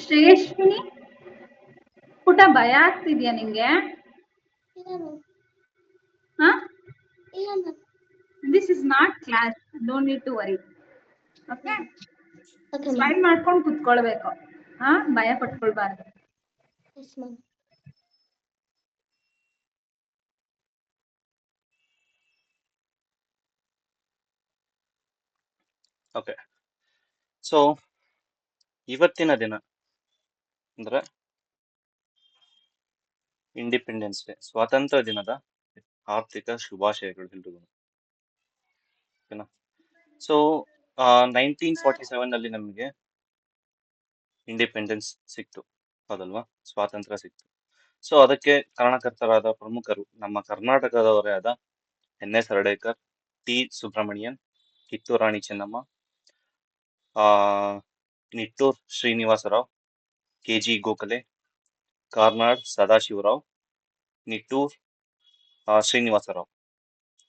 ಶ್ರೇಷ್ಠಿನಿ ಪುಟ ಭಯ ಆಗ್ತಿದ್ಯಾ ನಿಂಗೆ? ಹಾ? This is not class, don't need to worry. Okay, smile ಮಾಡ್ಕೊಂಡು ಕುತ್ಕೊಳ್ಬೇಕು. ಹಾ, ಭಯ ಪಟ್ಕೊಳ್ಬಾರ್ದು. ಓಕೆ, ಸೊ ಇವತ್ತಿನ ದಿನ ಅಂದ್ರೆ ಇಂಡಿಪೆಂಡೆನ್ಸ್ ಡೇ, ಸ್ವಾತಂತ್ರ್ಯ ದಿನದ ಆರ್ಥಿಕ ಶುಭಾಶಯಗಳು ಎಲ್ರಿಗೂ. ಓಕೆನಾ? ಸೊ 1947 ನಲ್ಲಿ ನಮಗೆ ಇಂಡಿಪೆಂಡೆನ್ಸ್ ಸಿಕ್ತು, ಹೌದಲ್ವಾ? ಸ್ವಾತಂತ್ರ್ಯ ಸಿಕ್ತು. ಸೊ ಅದಕ್ಕೆ ಕಾರಣಕರ್ತರಾದ ಪ್ರಮುಖರು ನಮ್ಮ ಕರ್ನಾಟಕದವರೇ ಆದ NS Hardekar, T Subramanian, Kittur Rani Chennamma, Nittur Srinivasa Rao, KG Gokhale, Karnad Sadashiv Rao, Nittur Srinivasa Rao.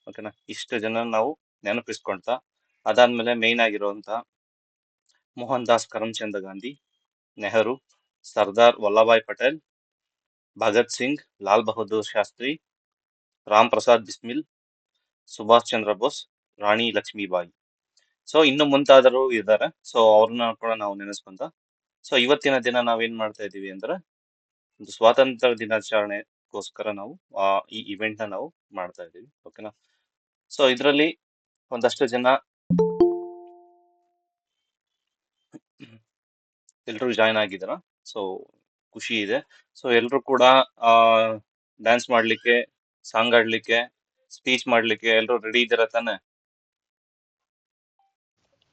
ಓಕೆನಾ? ಇಷ್ಟು ಜನ ನಾವು ನೆನಪಿಸ್ಕೊಂತ, ಅದಾದ್ಮೇಲೆ ಮೇನ್ ಆಗಿರುವಂತ ಮೋಹನ್ ದಾಸ್ ಕರಮ್ಚಂದ್ ಗಾಂಧಿ, ನೆಹರು, ಸರ್ದಾರ್ ವಲ್ಲಭಾಯ್ ಪಟೇಲ್, ಭಗತ್ ಸಿಂಗ್, ಲಾಲ್ ಬಹದ್ದೂರ್ ಶಾಸ್ತ್ರಿ, ರಾಮ್ ಪ್ರಸಾದ್ ಬಿಸ್ಮಿಲ್, ಸುಭಾಷ್ ಚಂದ್ರ ಬೋಸ್, ರಾಣಿ ಲಕ್ಷ್ಮೀಬಾಯಿ. ಸೊ ಇನ್ನು ಮುಂತಾದರು ಇದ್ದಾರೆ. ಸೊ ಅವ್ರನ್ನ ಕೂಡ ನಾವು ನೆನೆಸ್ಕೊಂತ, ಸೊ ಇವತ್ತಿನ ದಿನ ನಾವೇನ್ ಮಾಡ್ತಾ ಇದೀವಿ ಅಂದ್ರೆ ಒಂದು ಸ್ವಾತಂತ್ರ್ಯ ದಿನಾಚರಣೆಗೋಸ್ಕರ ನಾವು ಈ ಇವೆಂಟ್ ನ ನಾವು ಮಾಡ್ತಾ ಇದೀವಿ. ಓಕೆನಾ? ಸೊ ಇದರಲ್ಲಿ ಒಂದಷ್ಟು ಜನ ಎಲ್ರು ಜಾಯ್ನ್ ಆಗಿದಾರ. ಸೊ ಖುಷಿ ಇದೆ. ಸೊ ಎಲ್ರು ಕೂಡ ಡ್ಯಾನ್ಸ್ ಮಾಡ್ಲಿಕ್ಕೆ, ಸಾಂಗ್ ಆಡ್ಲಿಕ್ಕೆ, ಸ್ಪೀಚ್ ಮಾಡ್ಲಿಕ್ಕೆ ಎಲ್ರು ರೆಡಿ ಇದ್ದೀರಾ ತಾನೆ?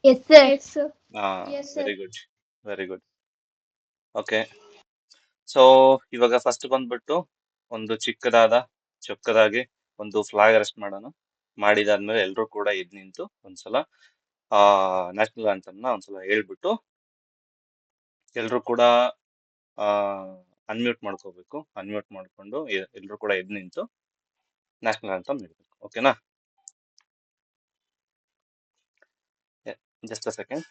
Very good, very good. Okay, so ಇವಾಗ ಫಸ್ಟ್ ಬಂದ್ಬಿಟ್ಟು ಒಂದು ಚೊಕ್ಕದಾಗಿ ಒಂದು ಫ್ಲಾಗ್ ಅರೆಸ್ಟ್ ಮಾಡೋಣ. ಮಾಡಿದಾದ್ಮೇಲೆ ಎಲ್ರು ಕೂಡ ಎದ್ ನಿಂತು ಒಂದ್ಸಲ ನ್ಯಾಷನಲ್ ಆಂಥಮ್ ನ ಒಂದ್ಸಲ ಹೇಳ್ಬಿಟ್ಟು ಎಲ್ರು ಕೂಡ ಅನ್ಮ್ಯೂಟ್ ಮಾಡ್ಕೋಬೇಕು. ಅನ್ಮ್ಯೂಟ್ ಮಾಡ್ಕೊಂಡು ಎಲ್ರು ಕೂಡ ಎದ್ ನಿಂತು ನ್ಯಾಷನಲ್ ಆಂಥಮ್ ಹೇಳ್ಬೇಕು. ಓಕೆನಾ? Just a second.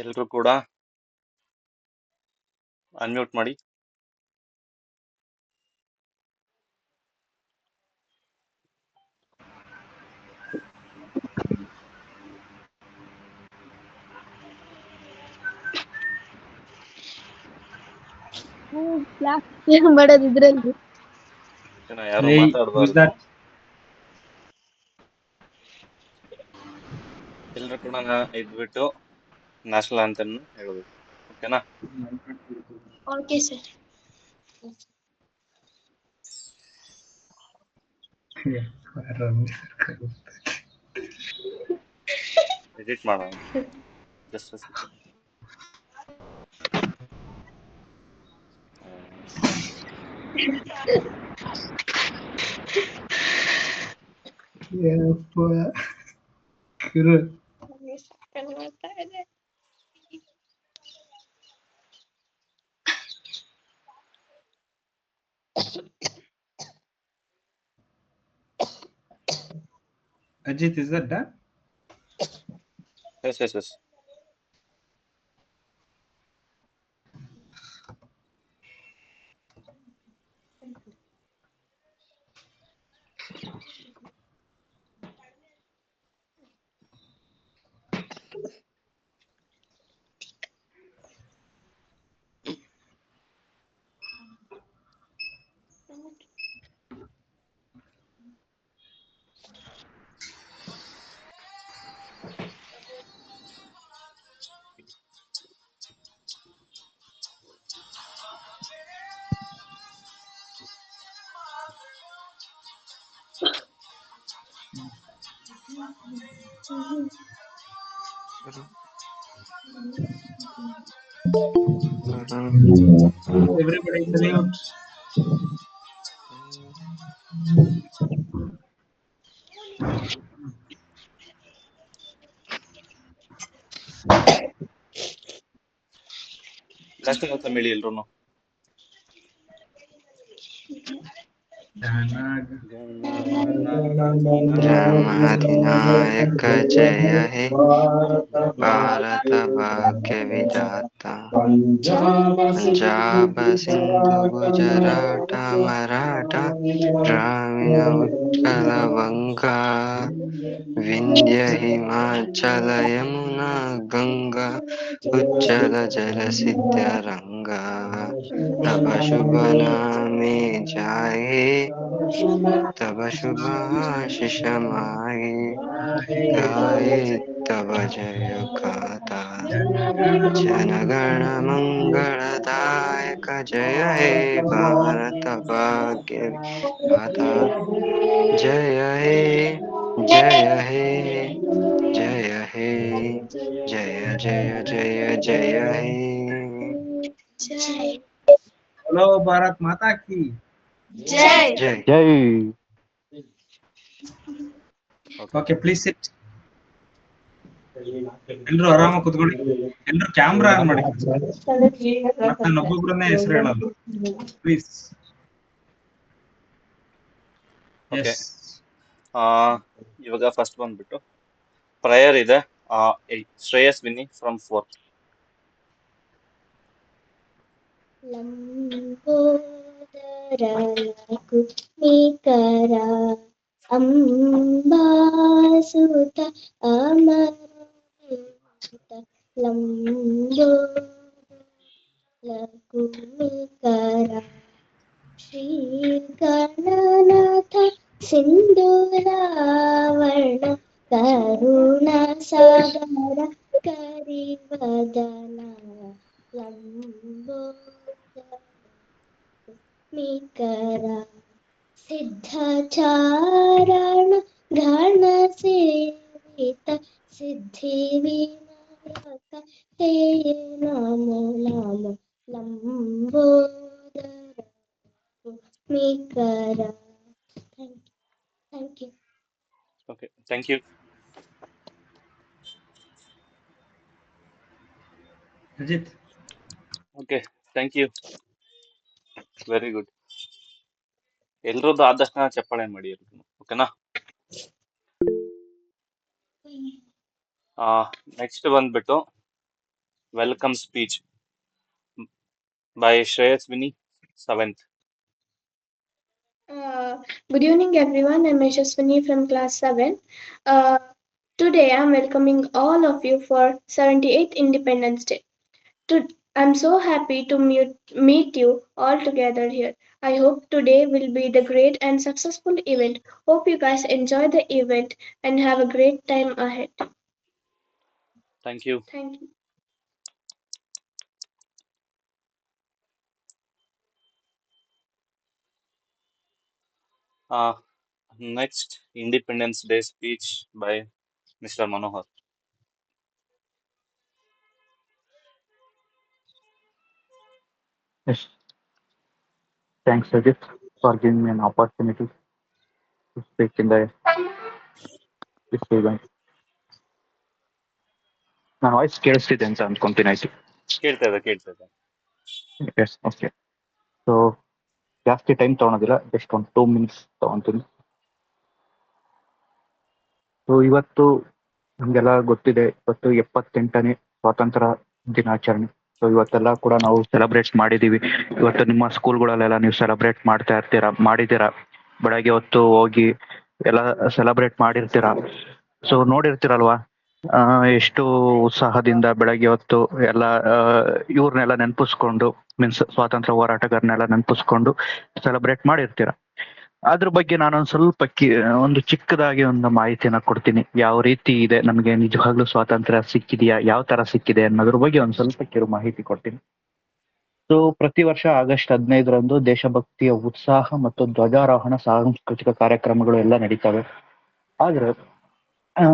ಎಲ್ರು ಕೂಡ ಅನ್ಮ್ಯೂಟ್ ಮಾಡಿ. ಮಾಡೋದು ಇದ್ರಲ್ಲಿ ಯಾರು ಮಾತಾಡಬಾರ್ದು. ಎಲ್ರು ಕೂಡ ಇದ್ಬಿಟ್ಟು ನ್ಯಾಷನಲ್ ಆಂಥಮ್ ಹೇಳ್ಬೇಕು. ಓಕೆನಾ? Okay sir. ಎಡಿಟ್ ಮಾಡೋಣ. Just a second. Ajit, is that done? Yes. Everybody salute. Blasting ಅಂತ ಹೇಳಿ ಎಲ್ರು. ರಾಮಾಧಿನಾಯಕ ಜಯ ಹೇ ಭಾರತ ಭಾಗ್ಯ ವಿಧಾತ ಪಂಜಾಬ ಸಿಂಧು ಗುಜರಾಟ ಮರಾಠ ದ್ರಾವಿಡ ಉತ್ಕಲ ವಂಗ ವಿಂಧ್ಯ ಹಿಮಾಚಲ ಯಮುನಾ ಗಂಗಾ ಉಜ್ಜಲ ಜಲ ಸಿದ್ಧರಂಗ ತವ ಶುಭ ನಾಮೆ ಜಾಯೇ तब शुभ आशीष माहे गाये तब जय गाथा जनगण मंगलदायक जय हे भारत भाग्य विधाता जय हे जय हे जय हे जय जय जय जय हे Hello, Bharat Mata ki. जय जय ಜೈ. Okay, please sit. ಎಲ್ರು ಆರಾಮಾಗಿ ಕುತ್ಕೊಳ್ಳಿ. ಎಲ್ರು ಕ್ಯಾಮ್ರಾ ಆನ್ ಮಾಡಿ. ಮತ್ತೆ ನಾನು ಒಬ್ಬೊಬ್ಬರನ್ನೇ ಹೆಸರು ಹೇಳೋದು. ಪ್ಲೀಸ್. ಓಕೆ. ಎಸ್. ಇವಾಗ ಫಸ್ಟ್ ಬಂದ್ಬಿಟ್ಟು ಪ್ರಯರ್ ಇದೆ. Shreyas Vini from 4th. ಲಂಬೋದರ ಕುಮಿಕರ ಅಂಬಾಸುತ ಅಮರನಾಥ ಲಂಬೋದರ ಕುಮಿಕರ ಶ್ರೀ ಗಣನಾಥ ಸಿಂಧೂರಾವರ್ಣ ಕರುಣ ಸಾಗರ ಕರಿವದನ ಲಂಬೋದರ ಸಿದ್ಧಚಾರಣ ಘನ ಸೇವಿತ ಸಿದ್ಧಿ ವಿನಾಯಕ ಹೇ ನಮೋ ನಮೋ ಲಂಬೋದರ ಮೇಕರ. Thank you. Okay, thank you. Ajith. Okay, thank you. Very good. ಎಲ್ರದ್ದು ಆದಷ್ಟು ಚಪ್ಪಾಳೆ ಮಾಡಿ ಎಲ್ರು. ಓಕೆನಾ? ನೆಕ್ಸ್ಟ್ ಬಂದ್ಬಿಟ್ಟು welcome speech by Shreyas Vini 7th. Good evening, everyone. I'm Yashaswini from class 7. Today, I'm welcoming all of you for 78th Independence Day. I'm so happy to meet you all together here. I hope today will be the great and successful event. Hope you guys enjoy the event and have a great time ahead. Thank you. Thank you. Next, Independence Day speech by Mr. Manohar. Yes. Thanks, Ajit, for giving me an opportunity to speak in this event. ನಾನು voice ಕೇಳಿಸ್ತಿದೆ ಅಂತ ಅನ್ಕೊಂತೀನಿ. ಆಯ್ತು, ಕೇಳ್ತಾ ಇದೆ. Yes, okay. So ಜಾಸ್ತಿ time ತೊಗೊಳೋದಿಲ್ಲ, just ಒಂದು 2 minutes ತೊಗೊತೀನಿ. ಸೊ ಇವತ್ತು ನಮಗೆಲ್ಲ ಗೊತ್ತಿದೆ, ಇವತ್ತು 78ನೇ ಸ್ವಾತಂತ್ರ್ಯ ದಿನಾಚರಣೆ. ಸೊ ಇವತ್ತೆಲ್ಲ ಕೂಡ ನಾವು ಸೆಲೆಬ್ರೇಟ್ ಮಾಡಿದ್ದೀವಿ. ಇವತ್ತು ನಿಮ್ಮ ಸ್ಕೂಲ್ಗಳಲ್ಲೆಲ್ಲ ನೀವು ಸೆಲೆಬ್ರೇಟ್ ಮಾಡಿದ್ದೀರಾ. ಬೆಳಗ್ಗೆ ಹೊತ್ತು ಹೋಗಿ ಎಲ್ಲ ಸೆಲೆಬ್ರೇಟ್ ಮಾಡಿರ್ತೀರಾ. ಸೊ ನೋಡಿರ್ತೀರಲ್ವಾ, ಎಷ್ಟು ಉತ್ಸಾಹದಿಂದ ಬೆಳಗ್ಗೆ ಹೊತ್ತು ಎಲ್ಲ ಇವ್ರನ್ನೆಲ್ಲ ನೆನಪಿಸ್ಕೊಂಡು, ಮೀನ್ಸ್ ಸ್ವಾತಂತ್ರ್ಯ ಹೋರಾಟಗಾರನೆಲ್ಲ ನೆನಪಿಸ್ಕೊಂಡು ಸೆಲೆಬ್ರೇಟ್ ಮಾಡಿರ್ತೀರ. ಅದ್ರ ಬಗ್ಗೆ ನಾನೊಂದು ಸ್ವಲ್ಪ ಒಂದು ಚಿಕ್ಕದಾಗಿ ಒಂದು ಮಾಹಿತಿಯನ್ನ ಕೊಡ್ತೀನಿ. ಯಾವ ರೀತಿ ಇದೆ, ನಮಗೆ ನಿಜವಾಗ್ಲೂ ಸ್ವಾತಂತ್ರ್ಯ ಸಿಕ್ಕಿದೆಯಾ, ಯಾವ ತರ ಸಿಕ್ಕಿದೆ ಅನ್ನೋದ್ರ ಬಗ್ಗೆ ಒಂದು ಸ್ವಲ್ಪ ಕಿರು ಮಾಹಿತಿ ಕೊಡ್ತೀನಿ. ಸೊ ಪ್ರತಿ ವರ್ಷ ಆಗಸ್ಟ್ 15ರಂದು ದೇಶಭಕ್ತಿಯ ಉತ್ಸಾಹ ಮತ್ತು ಧ್ವಜಾರೋಹಣ ಸಾಂಸ್ಕೃತಿಕ ಕಾರ್ಯಕ್ರಮಗಳು ಎಲ್ಲ ನಡೀತವೆ. ಆದ್ರೆ ಆ,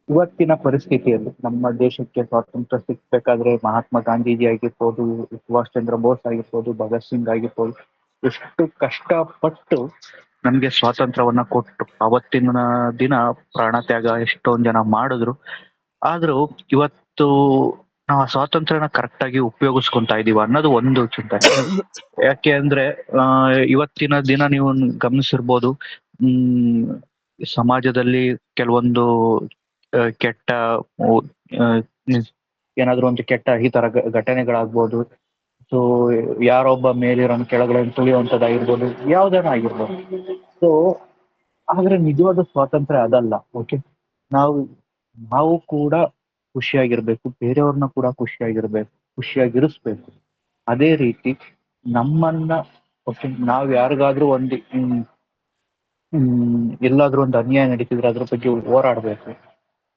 ಇವತ್ತಿನ ಪರಿಸ್ಥಿತಿಯಲ್ಲಿ ನಮ್ಮ ದೇಶಕ್ಕೆ ಸ್ವಾತಂತ್ರ್ಯ ಸಿಗ್ಬೇಕಾದ್ರೆ ಮಹಾತ್ಮ ಗಾಂಧೀಜಿ ಆಗಿರ್ಬೋದು, ಸುಭಾಷ್ ಚಂದ್ರ ಬೋಸ್ ಆಗಿರ್ಬೋದು, ಭಗತ್ ಸಿಂಗ್ ಆಗಿರ್ಬೋದು, ಎಷ್ಟು ಕಷ್ಟಪಟ್ಟು ನಮ್ಗೆ ಸ್ವಾತಂತ್ರ್ಯವನ್ನ ಕೊಟ್ಟು ಅವತ್ತಿನ ದಿನ ಪ್ರಾಣತ್ಯಾಗ ಎಷ್ಟೊಂದ್ ಜನ ಮಾಡಿದ್ರು. ಆದ್ರೂ ಇವತ್ತು ನಾವು ಆ ಸ್ವಾತಂತ್ರ್ಯನ ಕರೆಕ್ಟ್ ಆಗಿ ಉಪಯೋಗಿಸ್ಕೊಂತಾ ಇದೀವ ಅನ್ನೋದು ಒಂದು ಚಿಂತನೆ. ಯಾಕೆ ಅಂದ್ರೆ ಇವತ್ತಿನ ದಿನ ನೀವು ಗಮನಿಸಿರ್ಬೋದು, ಸಮಾಜದಲ್ಲಿ ಕೆಲವೊಂದು ಕೆಟ್ಟ ಆ, ಏನಾದ್ರೂ ಒಂದು ಕೆಟ್ಟ ಈ ತರ ಘಟನೆಗಳಾಗ್ಬೋದು. ಸೊ ಯಾರೊಬ್ಬ ಮೇಲಿರೋನ್ ಕೆಳಗಡೆ ತುಳಿಯುವಂತದ್ದಾಗಿರ್ಬೋದು, ಯಾವ್ದಾನ ಆಗಿರ್ಬೋದು. ಸೊ ಆದ್ರೆ ನಿಜವಾದ ಸ್ವಾತಂತ್ರ್ಯ ಅದಲ್ಲ. ಓಕೆ, ನಾವು ನಾವು ಕೂಡ ಖುಷಿಯಾಗಿರ್ಬೇಕು, ಬೇರೆಯವ್ರನ್ನ ಕೂಡ ಖುಷಿಯಾಗಿರಿಸ್ಬೇಕು. ಅದೇ ರೀತಿ ನಮ್ಮನ್ನ ನಾವ್ ಯಾರಿಗಾದ್ರೂ ಒಂದು ಎಲ್ಲಾದ್ರೂ ಒಂದು ಅನ್ಯಾಯ ನಡೀತಿದ್ರೆ ಅದ್ರ ಬಗ್ಗೆ ಹೋರಾಡ್ಬೇಕು.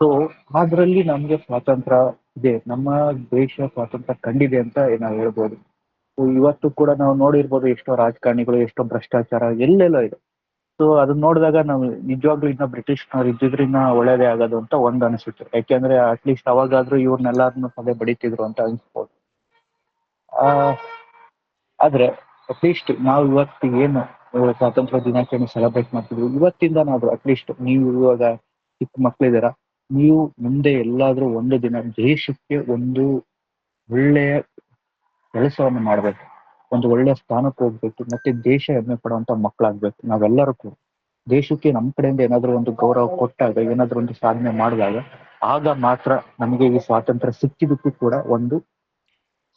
ಸೊ ಅದ್ರಲ್ಲಿ ನಮ್ಗೆ ಸ್ವಾತಂತ್ರ್ಯ ಇದೆ, ನಮ್ಮ ದೇಶ ಸ್ವಾತಂತ್ರ್ಯ ಕಂಡಿದೆ ಅಂತ ನಾವು ಹೇಳ್ಬೋದು. ಇವತ್ತು ಕೂಡ ನಾವು ನೋಡಿರ್ಬೋದು, ಎಷ್ಟೋ ರಾಜಕಾರಣಿಗಳು, ಎಷ್ಟೋ ಭ್ರಷ್ಟಾಚಾರ ಎಲ್ಲೆಲ್ಲೋ ಇದೆ. ಸೊ ಅದನ್ನ ನೋಡಿದಾಗ ನಾವು ನಿಜವಾಗ್ಲೂ ಇನ್ನ ಬ್ರಿಟಿಷ್ನವ್ರು ಇದ್ದಿದ್ರಿನ್ನ ಒಳ್ಳೇದೇ ಆಗೋದು ಅಂತ ಒಂದ್ ಅನಿಸುತ್ತೆ. ಯಾಕೆಂದ್ರೆ ಅಟ್ಲೀಸ್ಟ್ ಅವಾಗಾದ್ರೂ ಇವ್ರನ್ನೆಲ್ಲಾರನ್ನು ಸದೆ ಬಡಿತಿದ್ರು ಅಂತ ಅನ್ಸ್ಬೋದು. ಆದ್ರೆ ಅಟ್ಲೀಸ್ಟ್ ನಾವು ಇವತ್ತು ಏನು ಸ್ವಾತಂತ್ರ್ಯ ದಿನಾಚರಣೆ ಸೆಲೆಬ್ರೇಟ್ ಮಾಡ್ತಿದ್ವಿ, ಇವತ್ತಿಂದನಾದ್ರೂ ಅಟ್ಲೀಸ್ಟ್ ನೀವು ಇವಾಗ ಚಿಕ್ಕ ಮಕ್ಳಿದ್ದೀರಾ, ನೀವು ಮುಂದೆ ಎಲ್ಲಾದ್ರೂ ಒಂದು ದಿನ ದೇಶಕ್ಕೆ ಒಂದು ಒಳ್ಳೆಯ ಕೆಲಸವನ್ನು ಮಾಡ್ಬೇಕು, ಒಂದು ಒಳ್ಳೆಯ ಸ್ಥಾನಕ್ಕೆ ಹೋಗ್ಬೇಕು, ಮತ್ತೆ ದೇಶ ಹೆಮ್ಮೆ ಪಡುವಂತ ಮಕ್ಕಳಾಗ್ಬೇಕು. ನಾವೆಲ್ಲರೂ ಕೂಡ ದೇಶಕ್ಕೆ ನಮ್ಮ ಕಡೆಯಿಂದ ಏನಾದ್ರೂ ಒಂದು ಗೌರವ ಕೊಟ್ಟಾಗ, ಏನಾದ್ರೂ ಒಂದು ಸಾಧನೆ ಮಾಡಿದಾಗ, ಆಗ ಮಾತ್ರ ನಮಗೆ ಈ ಸ್ವಾತಂತ್ರ್ಯ ಸಿಕ್ಕಿದಕ್ಕೂ ಕೂಡ ಒಂದು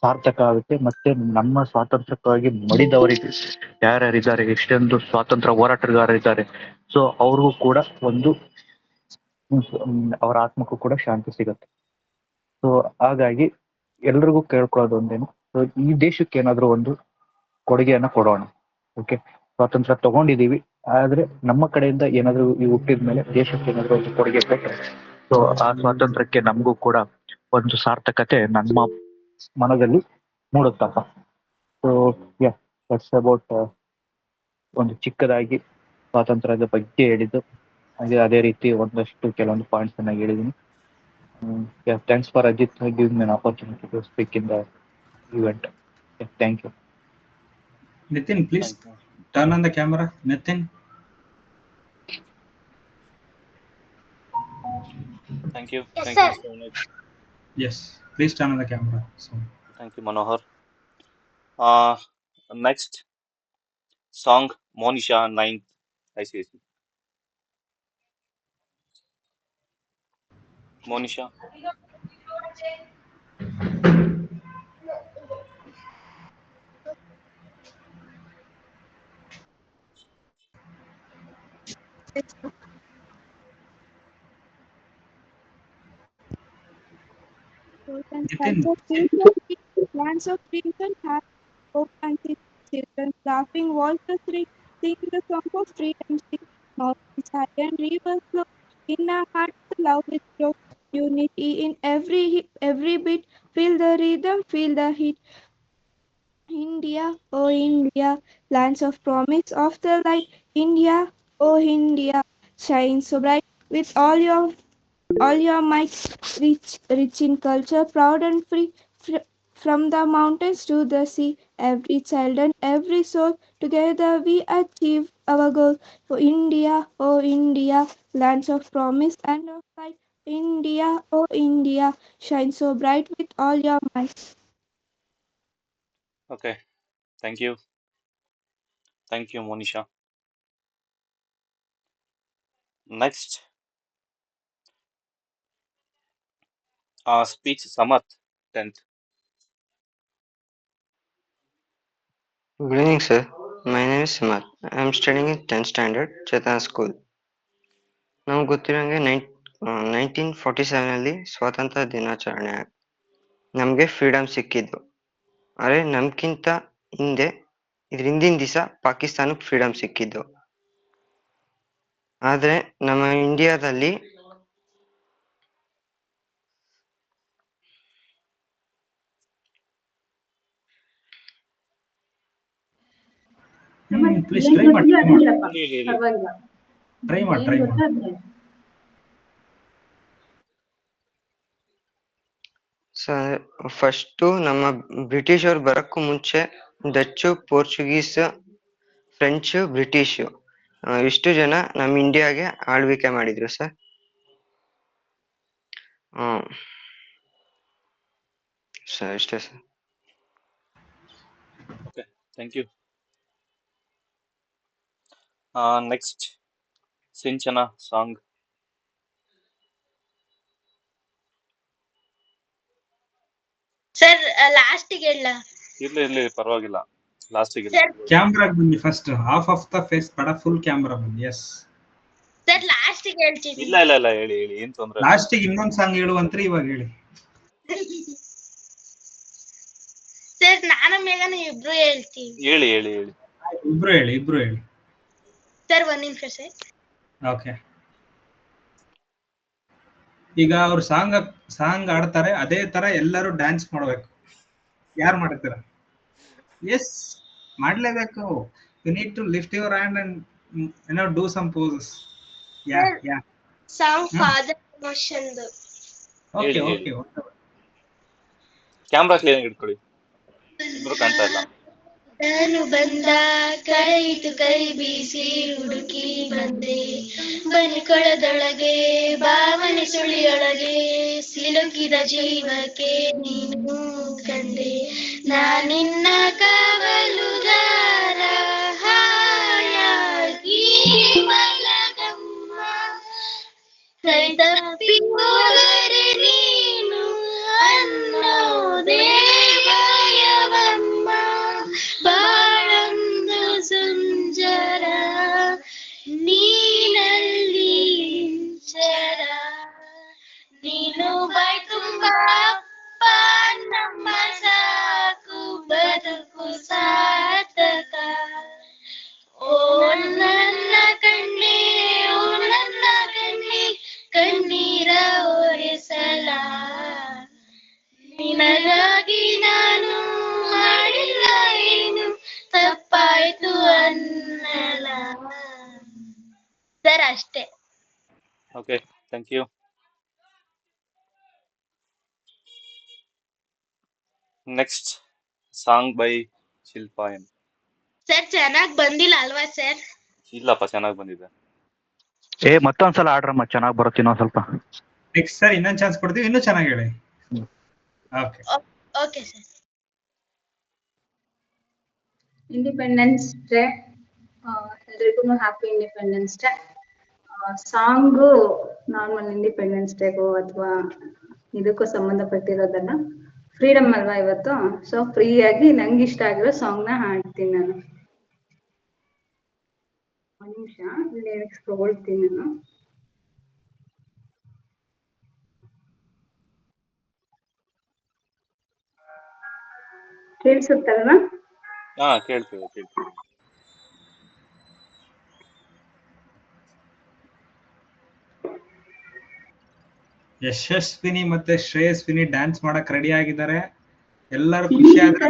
ಸಾರ್ಥಕ ಆಗುತ್ತೆ. ಮತ್ತೆ ನಮ್ಮ ಸ್ವಾತಂತ್ರ್ಯಕ್ಕಾಗಿ ಮಡಿದವರಿಗೆ ಯಾರ್ಯಾರಿದ್ದಾರೆ, ಎಷ್ಟೊಂದು ಸ್ವಾತಂತ್ರ್ಯ ಹೋರಾಟಗಾರರಿದ್ದಾರೆ, ಸೊ ಅವ್ರಿಗೂ ಕೂಡ ಒಂದು ಅವರ ಆತ್ಮಕ್ಕೂ ಕೂಡ ಶಾಂತಿ ಸಿಗುತ್ತೆ. ಸೊ ಹಾಗಾಗಿ ಎಲ್ರಿಗೂ ಕೇಳ್ಕೊಳ್ಳೋದು ಒಂದೇನು, ಈ ದೇಶಕ್ಕೆ ಏನಾದ್ರೂ ಒಂದು ಕೊಡುಗೆಯನ್ನ ಕೊಡೋಣ. ಓಕೆ, ಸ್ವಾತಂತ್ರ್ಯ ತಗೊಂಡಿದೀವಿ, ಆದ್ರೆ ನಮ್ಮ ಕಡೆಯಿಂದ ಏನಾದ್ರೂ ಈ ಹುಟ್ಟಿದ ಮೇಲೆ ದೇಶಕ್ಕೆ ಏನಾದ್ರೂ ಒಂದು ಕೊಡುಗೆ ಕೊಟ್ಟರೆ, ಸೊ ಆ ಸ್ವಾತಂತ್ರ್ಯಕ್ಕೆ ನಮಗೂ ಕೂಡ ಒಂದು ಸಾರ್ಥಕತೆ ನಮ್ಮ ಮನದಲ್ಲಿ ಮೂಡುತ್ತಪ್ಪ. ಸೊ ಯಾ ದಟ್ಸ್ ಅಬೌಟ್ ಒಂದು ಚಿಕ್ಕದಾಗಿ ಸ್ವಾತಂತ್ರ್ಯದ ಬಗ್ಗೆ ಹೇಳಿದ್ದು. ಅದೇ ರೀತಿ ಒಂದಷ್ಟು ಕೆಲವೊಂದು ಪಾಯಿಂಟ್ಸ್ ಅನ್ನ ಹೇಳಿದೀನಿ. Thanks for Ajit giving an opportunity to speak in the event. Thank you. Nitin, please turn on the camera. Nitin. Thank you. Yes, Thank you sir. so much. Yes, please turn on the camera. So, Thank you, Manohar. Next song, Monisha, 9th ICSE. Monisha. Nitin, Lands of crimson have hope and children laughing voices sing the song of freedom. Sing mountains high and rivers flow. In our hearts, the love is flow. Unity in every beat. Feel the rhythm, feel the heat. India, oh India, lands of promise of the light. India, oh India, shine so bright with all your might, rich in culture, proud and free, from the mountains to the sea. Every child and every soul, together we achieve our goal. For India, oh India, lands of promise and of light. India, oh India, shine so bright with all your might. Okay. Thank you. Thank you, Monisha. Next, speech, Samath, 10th. Good evening, sir. My name is Simat. I am studying in 10th standard, Chetana School. ನಮ್ಗೆ ಗೊತ್ತಿರೋಂಗೆ 1947 ಸ್ವಾತಂತ್ರ್ಯ ದಿನಾಚರಣೆ ನಮಗೆ freedom ಸಿಕ್ಕಿದ್ದು. ಆದರೆ ನಮ್ಗಿಂತ ಹಿಂದೆ ಇದ್ರ ಹಿಂದಿನ ದಿವಸ ಪಾಕಿಸ್ತಾನಕ್ಕೆ ಫ್ರೀಡಮ್ ಸಿಕ್ಕಿದ್ದು. ಆದ್ರೆ ನಮ್ಮ ಇಂಡಿಯಾದಲ್ಲಿ please ಏನ್ try ಗೊತ್ತಿಲ್ಲ ಮಾಡಿ. ಅದನ್ನ ಹೇಳಪ್ಪ, ಹೇಳಿ. ಪರವಾಗಿಲ್ಲ. Try ಏನ್ ಮಾಡಿ. ಗೊತ್ತಾ ಅದನ್ನ ಹೇಳು. ಫಸ್ಟು ನಮ್ಮ ಬ್ರಿಟಿಷ್ ಅವ್ರು ಬರಕ್ಕೂ ಮುಂಚೆ ಡಚ್ಚು, ಪೋರ್ಚುಗೀಸ್, ಫ್ರೆಂಚ್, ಬ್ರಿಟಿಷ್ ಇಷ್ಟು ಜನ ನಮ್ಮ ಇಂಡಿಯಾಗೆ ಆಳ್ವಿಕೆ ಮಾಡಿದ್ರು ಸರ್. ಸರ್ ಇಷ್ಟೇ sir. Okay, thank you. Next Sinchana song. Sir ಲಾಸ್ಟಿಗೆ ಹೇಳ. ಇರ್ಲಿ ಪರವಾಗಿಲ್ಲ, ಲಾಸ್ಟಿಗೆ. ಕ್ಯಾಮ್ರಾಗ್ ಬನ್ನಿ first, half of the face ಬೇಡ, ಫುಲ್ ಕ್ಯಾಮ್ರಾ ಬನ್ನಿ. ಎಸ್ ಸರ್ ಲಾಸ್ಟಿಗೆ ಹೇಳ್ತೀನಿ. ಇಲ್ಲ ಹೇಳಿ ಏನ್ ತೊಂದ್ರೆ. ಲಾಸ್ಟಿಗೆ ಇನ್ನೊಂದ್ ಸಾಂಗ್ ಹೇಳುವಂತ್ರಿ, ಇವಾಗ ಹೇಳಿ. ಸರ್ ನಾನು ಮೇಘನ ಇಬ್ರು ಹೇಳ್ತೀವಿ. ಹೇಳಿ ಇಬ್ರು ಹೇಳಿ. ಸರ್ ಒಂದ್ ನಿಮಿಷ ಸರ್. ಓಕೆ, ಈಗ ಅವ್ರು ಸಾಂಗ್ ಆಡ್ತಾರೆ, ಅದೇ ತರ ಎಲ್ಲರೂ ಡ್ಯಾನ್ಸ್ ಮಾಡ್ಬೇಕು. ಯಾರು ಮಾಡ್ತೀರಾ? ಎಸ್, ಮಾಡ್ಲೇಬೇಕು. You need to lift your hand and do some poses. ಯಾ song father emotion. Okay. Camera clean ಆಗಿ ಇಟ್ಕೊಳ್ಳಿ, ಇಬ್ರು ಕಾಣ್ತಾ ಇಲ್ಲ. ನಾನು ಬಂದ ಕರೆಯಿತು ಕೈ ಬೀಸಿ ಹುಡುಕಿ ಬಂದೆ, ಬನಿಕೊಳದೊಳಗೆ ಭಾವನೆ ಸುಳಿಯೊಳಗೆ ಸಿಲುಕಿದ ಜೀವಕ್ಕೆ ನೀನು ಕಂಡೆ, ನಾನಿನ್ನ ಕಾವಲುಗಾರ ಹಾಯಾಗಿ ಮಲಗಮ್ಮ, ಕೈ ತಪ್ಪಿ ಹೋದರೆ ನೀನು ಅನ್ನೋದೇ ಭಯವಮ್ಮ, ಬಾಳೊಂದು ಸುಂಜರ ನೀನಲ್ಲಿ ಇಂಚರ, ನೀನು ಬಾಯ್ ತುಂಬಾ ಅಪ್ಪ ನಮ್ಮ ಸಾಕು ಬದುಕು ಸಾರ್ಥಕ, ಓ ನನ್ನ ಕಣ್ಣೇ ಓ ನನ್ನ ಕಣ್ಣೇ ಕಣ್ಣೀರ ಒರೆಸಲ, ನಿನಗಾಗಿ ನಾನು ಮಾಡಿಲ್ಲ ಏನು ತಪ್ಪಾಯ್ತು ಅನ್ನಲ. ಸರ್ ಅಷ್ಟೇ. Okay, thank you. Next song by Shilpa M. Sir ಚೆನ್ನಾಗಿ ಬಂದಿಲ್ಲ ಅಲ್ವಾ ಸರ್? ಇಲ್ಲಪ್ಪ, ಚೆನ್ನಾಗಿ ಬಂದಿದೆ. ಮತ್ತೊಂದ್ಸಲ ಆಡ್ರಮ್ಮ, ಚೆನ್ನಾಗಿ ಬರುತ್ತೆ ಇನ್ನೊಂದ್ ಸ್ವಲ್ಪ. ನೆಕ್ಸ್ಟ್ ಸರ್ ಇನ್ನೊಂದ್ ಚಾನ್ಸ್ ಕೊಡ್ತೀವಿ, ಇನ್ನೂ ಚೆನ್ನಾಗಿ ಹೇಳಿ. Okay sir. ಇಂಡಿಪೆಂಡೆನ್ಸ್ ಡೇ, ಎಲ್ರಿಗೂ happy independence day. Song normal independence ಡೇಗೋ ಅಥವಾ ಇದಕ್ಕೂ ಸಂಬಂಧಪಟ್ಟಿರೋದನ್ನ, ಫ್ರೀಡಮ್ ಅಲ್ವಾ ಇವತ್ತು, ಸೊ ಫ್ರೀಯಾಗಿ ನಂಗೆ ಇಷ್ಟ ಆಗಿರೋ ಸಾಂಗ್ನ ಹಾಡ್ತೀನಿ ನಾನು. ಒಂದ್ ನಿಮಿಷ ಲಿರಿಕ್ಸ್ ತಗೊಳ್ತೀನಿ ನಾನು. ಕೇಳಿಸುತ್ತಲ್ವಾ? ಕೇಳ್ತೀವಿ. ಯಶಸ್ವಿನಿ ಮತ್ತೆ ಶ್ರೇಯಸ್ವಿನಿ ಡ್ಯಾನ್ಸ್ ಮಾಡಕ್ ರೆಡಿ ಆಗಿದ್ದಾರೆ. ಎಲ್ಲರೂ ಖುಷಿ ಆದ್ರೆ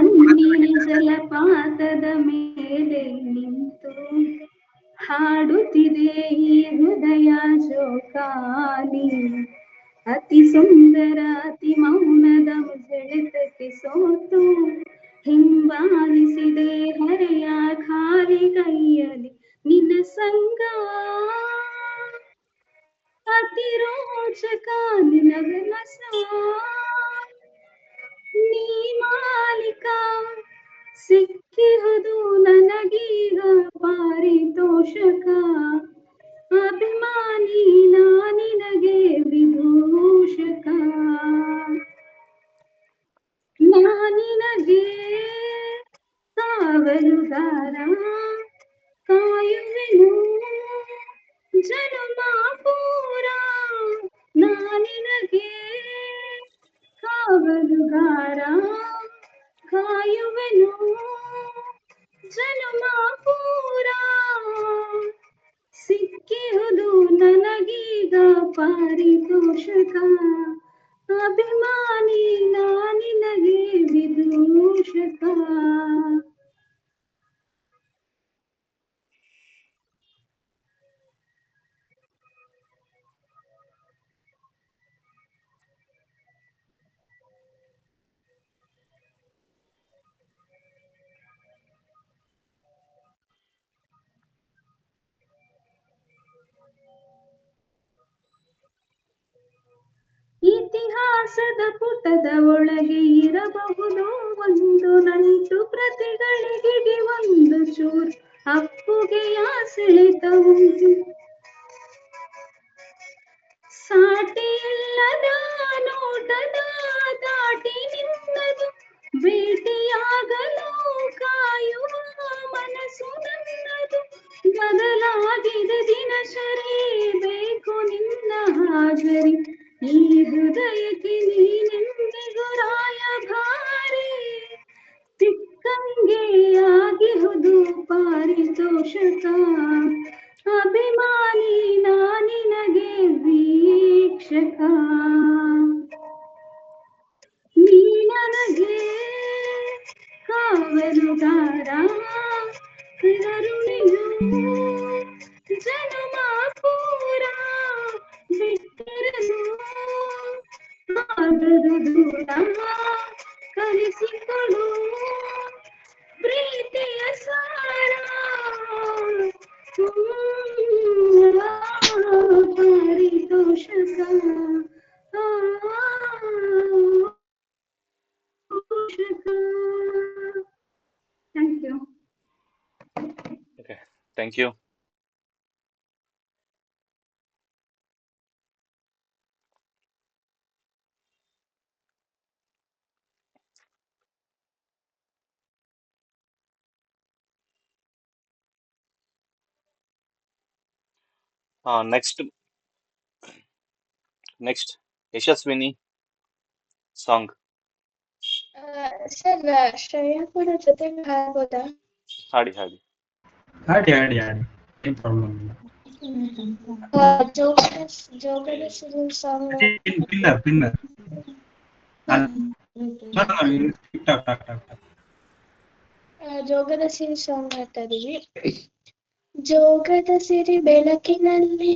ಜಲಪಾತದ ಮೇಲೆ ನಿಂತು ಹಾಡುತ್ತಿದೆ ಈ ಹೃದಯ ಜೋಕಾಲಿ, ಅತಿ ಸುಂದರ ಅತಿ ಮೌನದ ಸೆಳೆತಕ್ಕೆ ಸೋತು ಹಿಂಬಾಲಿಸಿದೆ ಹರೆಯ ಖಾಲಿ ಕೈಯಲ್ಲಿ ನಿನ್ನ ಸಂಗ, ಅತಿ ರೋಚಕ ನಿನಗನಸ, ನೀ ಮಾಲೀಕ ಸಿಕ್ಕಿಹುದು ನನಗೀಗ ಪಾರಿತೋಷಕ, ಅಭಿಮಾನಿ ನಿನಗೆ ವಿದೂಷಕ, ನಾನಿನಗೆ ಕಾವಲುಗಾರ ಕಾಯುವೆನು ಜನುಮ ಪೂರ, ನಾನಿನಗೆ ಕಾವಲುಗಾರ ಕಾಯುವೆನು ಜನುಮ ಪೂರ. ಇತಿಹಾಸದ ಪುಟದ ಒಳಗೆ ಇರಬಹುದು ಒಂದು ನಂಟು, ಪ್ರತಿಗಳಿಗೆ ಒಂದು ಚೂರು ಅಪ್ಪುಗೆಯ ಸೆಳೆತವು. ಸಾಟಿಯಿಲ್ಲದ ನೋಟದ ದಾಟಿ ನಿನ್ನದು ಭೇಟಿಯಾಗಲು ಕಾಯುವ ಮನಸ್ಸು ನನ್ನದು. ಬದಲಾಗಿದೆ ದಿನಚರಿ, ಬೇಕು ನಿನ್ನ ಹಾಜರಿ, ಈ ಹೃದಯಕ್ಕೆ ನೀನೆಂದಿಗೂ ರಾಯಭಾರಿ. ಸಿಕ್ಕಂಗೆ ಆಗಿಹುದು ಪಾರಿತೋಷಕ, ಅಭಿಮಾನಿ ನಾನಿನಗೆ ವೀಕ್ಷಕ. ನೀ ನನಗೆ ಕಾವಲುಗಾರ, ಕರುಣೆಯು ಜನುಮ ಪೂರ ಬಿಟ್ಟಿರಲು ಆಗದು ದೂರ, ಕಲಿಸಿಕೊಡು ಪ್ರೀತಿಯ ಸಾರ. ಪಾರಿತೋಷಕ thank you. Okay, thank you. Next Yashaswini song sir Shreya ಕೂಡ ಜೊತೆಗೆ ಹಾಡ್ಬೋದಾ? ಹಾಡಿ ಹಾಡಿ. ಹಾಡಿ ಹಾಡಿ ಹಾಡಿ, ಏನ್ ಪ್ರಾಬ್ಲಮ್ ಇಲ್ಲ. ಜೋಗದ ಸಿರಿ ಸಾಂಗ್. ಪಿನ್ನರ್ ಪಿನ್ನರ್ ಜೋಗದ ಸಿರಿ ಸಾಂಗ್ ಹಾಡ್ತಾ ಇದೀವಿ. ಜೋಗದ ಸಿರಿ ಬೆಳಕಿನಲ್ಲಿ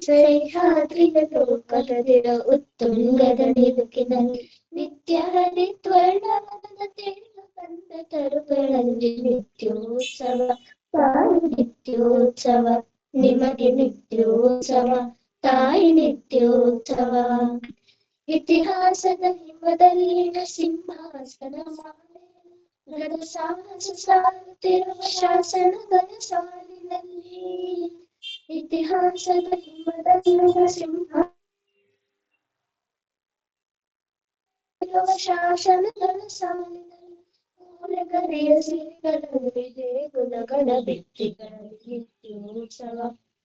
ಸಹ್ಯಾದ್ರಿಯ ಲೋಕದದಿರ ಉತ್ತುಂಗದ ನಿಲುಕಿನಲ್ಲಿ ನಿತ್ಯ ಹರಿತ್ವರ್ಣವನದ ತೇಲ ಬಂದ ತರುಗಳಲ್ಲಿ ನಿತ್ಯೋತ್ಸವ, ತಾಯಿ ನಿತ್ಯೋತ್ಸವ, ನಿಮಗೆ ನಿತ್ಯೋತ್ಸವ, ತಾಯಿ ನಿತ್ಯೋತ್ಸವ. ಇತಿಹಾಸದ ಹಿಮದಲ್ಲಿನ ಸಿಂಹಾಸನ ಗದ ಸಾಹಸ ಸಾರುತ್ತಿರುವ ಶಾಸನಗಳ ಸಾಲಿನಲ್ಲಿ. ಇತಿಹಾಸದ ಹಿಮದಲ್ಲಿನ ಸಿಂಹಾಸನ ಶಾಸನಗಳ ಸಾಲಿನಲ್ಲಿ ಮೂಲೆಗರಿಯ ಸಿರಿಗಳಲ್ಲಿ ದೇಗುಲಗಳ ಭಿತ್ತಿಗಳಲ್ಲಿ ನಿತ್ಯೋತ್ಸವ,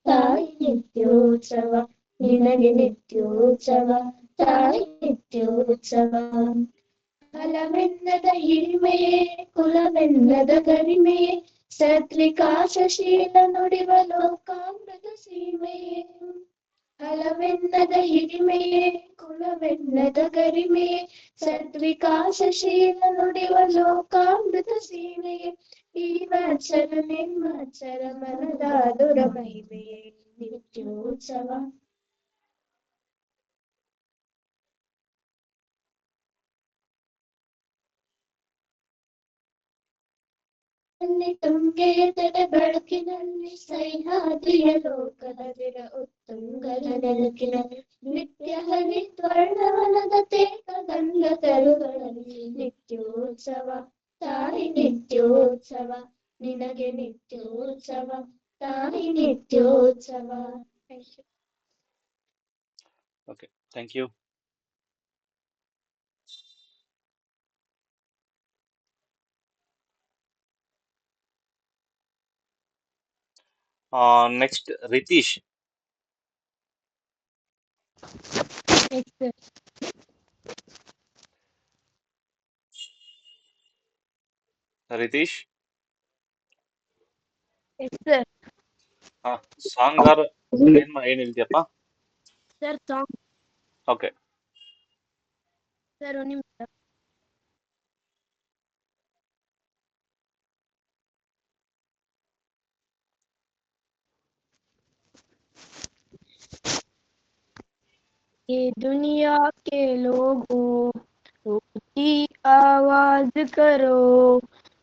ತಾಯಿ ನಿತ್ಯೋತ್ಸವ, ನಿನಗೆ ನಿತ್ಯೋತ್ಸವ, ತಾಯಿ ನಿತ್ಯೋತ್ಸವ. ಫಲವೆನ್ನದ ಹಿರಿಮೆಯೇ ಕುಲವೆನ್ನದ ಗರಿಮೆಯೇ ಸದ್ವಿಕಾಸಶೀಲ ನುಡಿವ ಲೋಕಾಮೃತ ಸೀಮೆಯೇ. ಫಲವೆನ್ನದ ಹಿರಿಮೆಯೇ ಕುಲವೆನ್ನದ ಗರಿಮೆಯೇ ಸದ್ವಿಕಾಸಶೀಲ ನುಡಿವ ಲೋಕಾಮೃತ ಸೀಮೆಯೇ. ಈ ವತ್ಸರ ನಿರ್ಮತ್ಸರ ಮನದಾದುರ ಮಹಿಮೆಯೇ ನಿತ್ಯೋತ್ಸವ. ತುಂಗೆಯ ತಡೆ ಬೆಳಕಿನಲ್ಲಿ ಸಹ್ಯಾದ್ರಿಯ ಲೋಕದದಿರ ಉತ್ತುಂಗದ ನೆಲಕಿನಲ್ಲಿ ನಿತ್ಯ ಹರಿತ್ವರ್ಣವನದ ತೇಕ ಗಂಧ ತರುಗಳಲ್ಲಿ ನಿತ್ಯೋತ್ಸವ, ತಾಯಿ ನಿತ್ಯೋತ್ಸವ, ನಿನಗೆ ನಿತ್ಯೋತ್ಸವ, ತಾಯಿ ನಿತ್ಯೋತ್ಸವ. Okay, thank you. Next Ritish. Ritish song ಏನ್ ಹೇಳ್ತೀಯಪ್ಪ? Sir song okay. ಸರ್ ನಿಮಿಷ. ये दुनिया के लोगों ऊंची आवाज करो,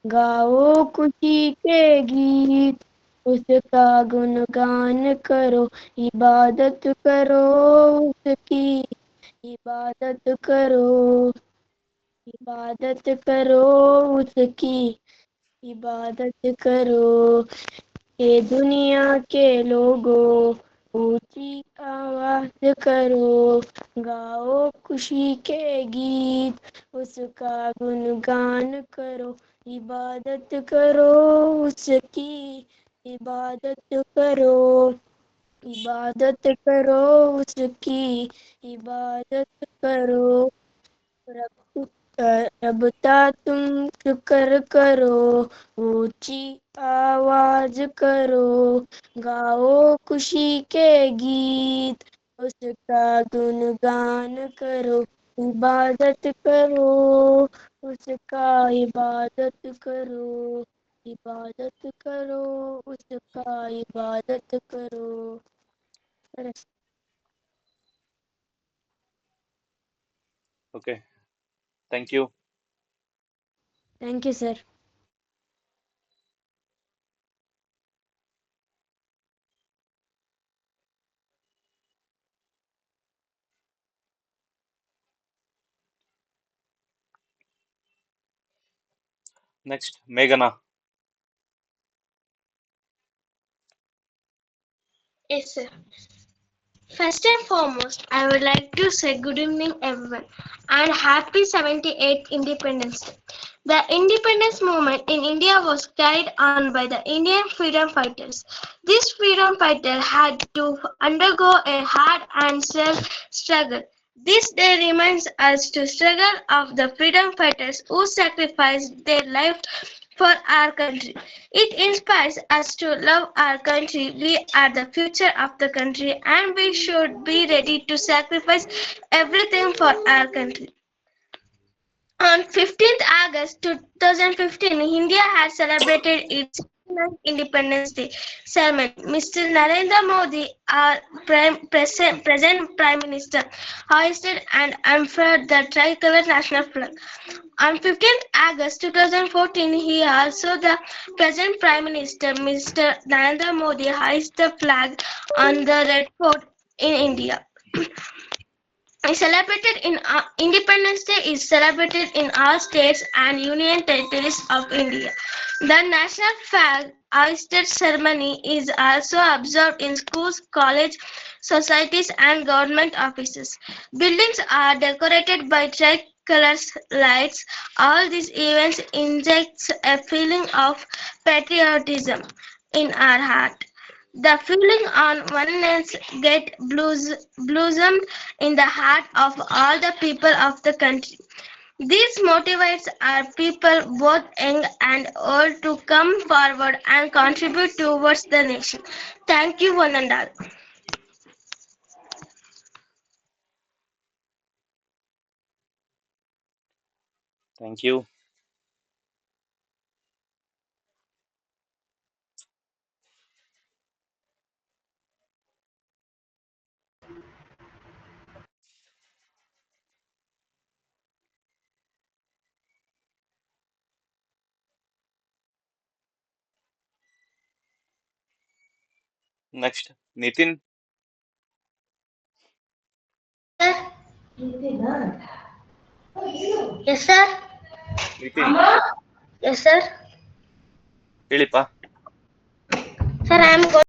गाओ खुशी के गीत, उसका गुणगान करो, इबादत करो उसकी, इबादत करो, इबादत करो उसकी, इबादत करो। ये दुनिया के लोगों, ऊंची आवाज करो, गाओ खुशी के गीत, उसका गुणगान करो, इबादत करो उसकी, इबादत करो, इबादत करो उसकी, इबादत करो। रब रबता तुम शुक्र करो, ऊंची आवाज करो, गाओ खुशी के गीत, उसका गुणगान करो, इबादत करो उसका, इबादत करो, इबादत करो उसका, इबादत करो। Okay, thank you. Thank you, sir. Next, Meghana. Yes, sir. First and foremost, I would like to say good evening, everyone, and happy 78th Independence Day. The independence movement in India was carried on by the Indian freedom fighters. These freedom fighters had to undergo a hard and self struggle. This day reminds us to struggle of the freedom fighters who sacrificed their life for our country. It inspires us to love our country. We are the future of the country and we should be ready to sacrifice everything for our country. On 15th August 2015, India has celebrated its 69th Independence Day ceremony. Mr. Narendra Modi, our present Prime Minister, hoisted and unfurled the tricolor national flag. On 15th August 2014, he also the present Prime Minister, Mr. Narendra Modi, hoisted the flag on the Red Fort in India. Independence Day is celebrated in all states and union territories of India. The national flag hoisted ceremony is also observed in schools, colleges, societies, and government offices. Buildings are decorated by tricolor lights. All these events inject a feeling of patriotism in our heart. The feeling on oneness get blossomed in the heart of all the people of the country. This motivates our people, both young and old, to come forward and contribute towards the nation. Thank you, one and all. Thank you. Next, Nitin. Yes, sir. Nitin, Yes, sir. ಹೇಳಿಪ್ಪ. Sir, I am going.